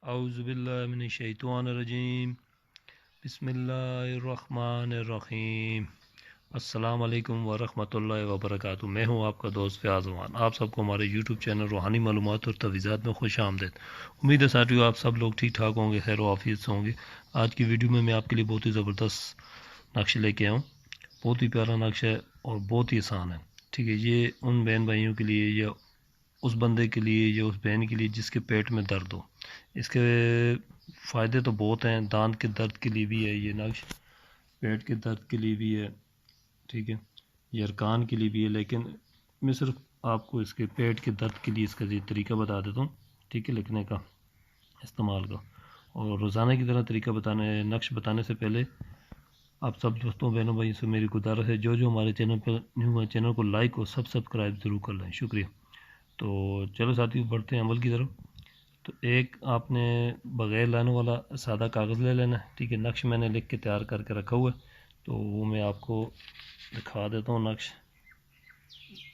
اعوذ باللہ من الشیطان الرجیم بسم اللہ الرحمن الرحیم السلام علیکم ورحمۃ اللہ وبرکاتہ۔ میں ہوں آپ کا دوست فیاض امان۔ آپ سب کو ہمارے یوٹیوب چینل روحانی معلومات اور تجویزات میں خوش آمدید۔ امید ہے ساتھیو آپ سب لوگ ٹھیک ٹھاک ہوں گے، خیر و عافیت سے ہوں گے۔ آج کی ویڈیو میں آپ کے لیے بہت ہی زبردست نقش لے کے آؤں، بہت ہی پیارا نقش ہے اور بہت ہی آسان ہے، ٹھیک ہے۔ یہ ان بہن بھائیوں کے لیے یا اس بندے کے لیے یا اس بہن کے لیے جس کے پیٹ میں درد ہو۔ اس کے فائدے تو بہت ہیں، دانت کے درد کے لیے بھی ہے یہ نقش، پیٹ کے درد کے لیے بھی ہے، ٹھیک ہے، یرکان کے لیے بھی ہے، لیکن میں صرف آپ کو اس کے پیٹ کے درد کے لیے اس کا یہ طریقہ بتا دیتا ہوں، ٹھیک ہے، لکھنے کا، استعمال کا۔ اور روزانہ کی طرح طریقہ نقش بتانے سے پہلے آپ سب دوستوں بہنوں بھائی سے میری گزارش ہے، جو ہمارے چینل پر نیو ہے چینل کو لائک اور سبسکرائب ضرور کر لیں، شکریہ۔ تو چلو ساتھیوں بڑھتے ہیں عمل کی طرف۔ تو ایک آپ نے بغیر لائنوں والا سادہ کاغذ لے لینا ہے، ٹھیک ہے۔ نقش میں نے لکھ کے تیار کر کے رکھا ہوا ہے، تو وہ میں آپ کو دکھا دیتا ہوں۔ نقش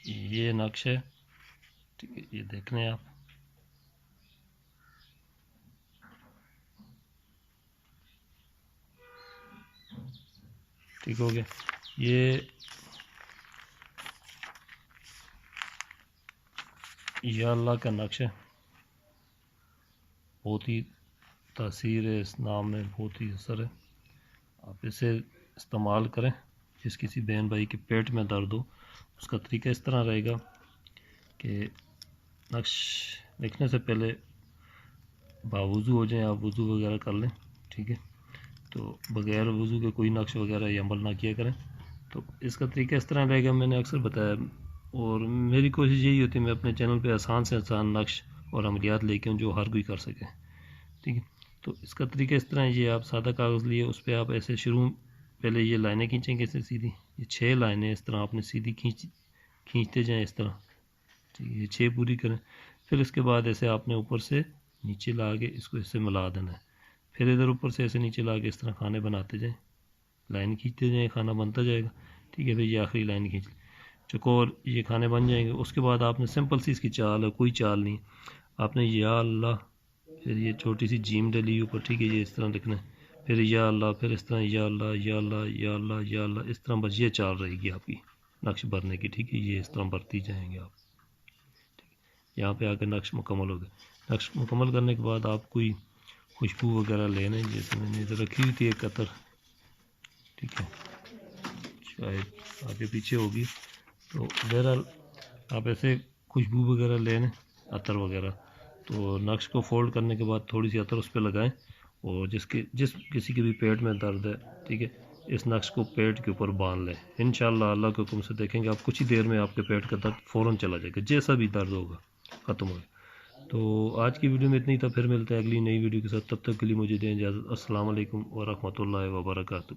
یہ نقش ہے، ٹھیک ہے، یہ دیکھ لیں آپ۔ ٹھیک ہو گیا۔ یہ یا اللہ کا نقش ہے، بہت ہی تاثیر ہے اس نام میں، بہت ہی اثر ہے۔ آپ اسے استعمال کریں، جس کسی بہن بھائی کے پیٹ میں درد ہو۔ اس کا طریقہ اس طرح رہے گا کہ نقش لکھنے سے پہلے باوضو ہو جائیں، آپ وضو وغیرہ کر لیں، ٹھیک ہے۔ تو بغیر وضو کے کوئی نقش وغیرہ یا عمل نہ کیا کریں۔ تو اس کا طریقہ اس طرح رہے گا، میں نے اکثر بتایا، اور میری کوشش یہی ہوتی ہے میں اپنے چینل پہ آسان سے آسان نقش اور عملیات لے کے ہوں جو ہر کوئی کر سکے، ٹھیک ہے۔ تو اس کا طریقہ اس طرح ہے، یہ آپ سادہ کاغذ لیے، اس پہ آپ ایسے پہلے یہ لائنیں کھینچیں گے، سیدھی یہ 6 لائنیں اس طرح آپ نے سیدھی کھینچتے جائیں اس طرح، ٹھیک ہے، یہ 6 پوری کریں۔ پھر اس کے بعد ایسے آپ نے اوپر سے نیچے لا کے اس کو اس سے ملا دینا ہے، پھر ادھر اوپر سے ایسے نیچے لا کے اس طرح کھانے بناتے جائیں، لائن کھینچتے جائیں، کھانا بنتا جائے گا، ٹھیک ہے۔ پھر یہ آخری لائن کھینچ لیں، چکور، یہ کھانے بن جائیں گے۔ اس کے بعد آپ نے سمپل سی اس کی چال ہے، کوئی چال نہیں، آپ نے یا اللہ، پھر یہ چھوٹی سی جیم ڈلی اوپر، ٹھیک ہے، یہ اس طرح لکھنا ہے، پھر یا اللہ، پھر اس طرح یا اللہ یا اللہ یا اللہ یا اللہ، اس طرح بس یہ چال رہے گی آپ کی نقش بھرنے کی، ٹھیک ہے۔ یہ اس طرح بھرتی جائیں گے آپ، ٹھیک ہے۔ یہاں پہ آ کے نقش مکمل ہو گیا۔ نقش مکمل کرنے کے بعد آپ کوئی خوشبو وغیرہ لینا ہے، جیسے میں نے ادھر رکھی ہوئی تھی ایک عطر، ٹھیک ہے، شاید آگے پیچھے ہوگی، تو بہرحال آپ ایسے خوشبو وغیرہ لینا، عطر وغیرہ۔ تو نقش کو فولڈ کرنے کے بعد تھوڑی سی عطر اس پہ لگائیں، اور جس کسی کے بھی پیٹ میں درد ہے، ٹھیک ہے، اس نقش کو پیٹ کے اوپر باندھ لیں۔ انشاءاللہ اللہ کے حکم سے دیکھیں گے آپ کچھ ہی دیر میں آپ کے پیٹ کا درد فوراً چلا جائے گا، جیسا بھی درد ہوگا ختم ہو گیا۔ تو آج کی ویڈیو میں اتنی تھا، پھر ملتے ہیں اگلی نئی ویڈیو کے ساتھ، تب تک کے لیے مجھے دیں اجازت۔ السلام علیکم ورحمۃ اللہ وبرکاتہ۔